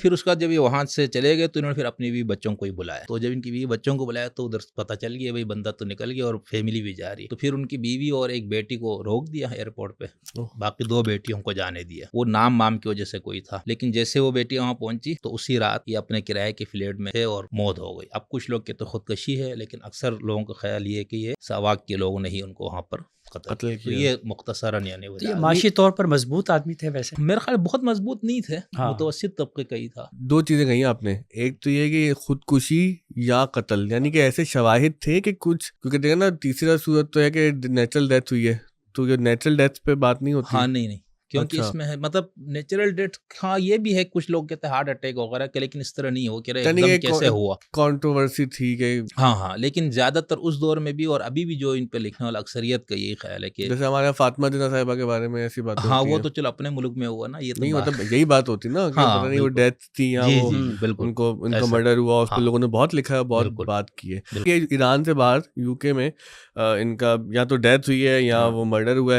پھر اس کا جب یہ وہاں سے چلے گئے تو انہوں نے پھر اپنی بیوی بچوں کو ہی بلایا. تو جب ان کی بیوی بچوں کو بلایا تو ادھر پتہ چل گیا بھائی بندہ تو نکل گیا اور فیملی بھی جا رہی ہے. تو پھر ان کی بیوی اور ایک بیٹی کو روک دیا ایئرپورٹ پہ, باقی 2 بیٹیوں کو جانے دیا. وہ نام کی وجہ سے کوئی تھا, لیکن جیسے وہ بیٹی وہاں پہنچی تو اسی رات یہ اپنے کرائے کے فلیٹ میں تھے اور موت ہو گئی. اب کچھ لوگ کہتے تو خودکشی ہے, لیکن اکثر لوگوں کا خیال یہ ہے کہ یہ ساواک کے لوگوں نے ہی ان کو وہاں پر قتل کیا. تو یہ مختصراً یعنی یہ معاشی طور پر مضبوط آدمی تھے ویسے؟ میرے خیال بہت مضبوط نہیں تھے, متوسط طبقے کا ہی تھا. 2 چیزیں کہی آپ نے, ایک تو یہ کہ خودکشی یا قتل, یعنی کہ ایسے شواہد تھے کہ کچھ, کیونکہ دیکھیں نا تیسرا صورت تو ہے کہ نیچرل ڈیتھ ہوئی ہے, تو یہ نیچرل ڈیتھ پہ بات نہیں ہوتی. ہاں نہیں, کیونکہ اس میں ہے مطلب نیچرل ڈیتھ. ہاں یہ بھی ہے, کچھ لوگ کہتے ہیں ہارٹ اٹیک وغیرہ کے, لیکن اس طرح نہیں ہو کہ ایک دم کیسے ہوا. کنٹروورسی تھی کہ ہاں, لیکن زیادہ تر اس دور میں بھی اور ابھی بھی جو ان پہ لکھنے والا اکثریت کا یہی خیال ہے کہ جیسے ہمارے فاطمہ جناح صاحبہ کے بارے میں ایسی باتیں ہاں ہوتی وہ ہیں. تو چلو اپنے ملک میں ہوا نا, یہ تو نہیں مطلب یہی بات ہوتی نا کہ پتہ نہیں وہ ڈیتھ تھی یا وہ ان کو مرڈر ہوا, اس پہ لوگوں نے بہت لکھا ہے, بہت بات کی ہے کہ ایران سے باہر UK میں ان کا یا تو ڈیتھ ہوئی ہے یا وہ مرڈر ہوا ہے.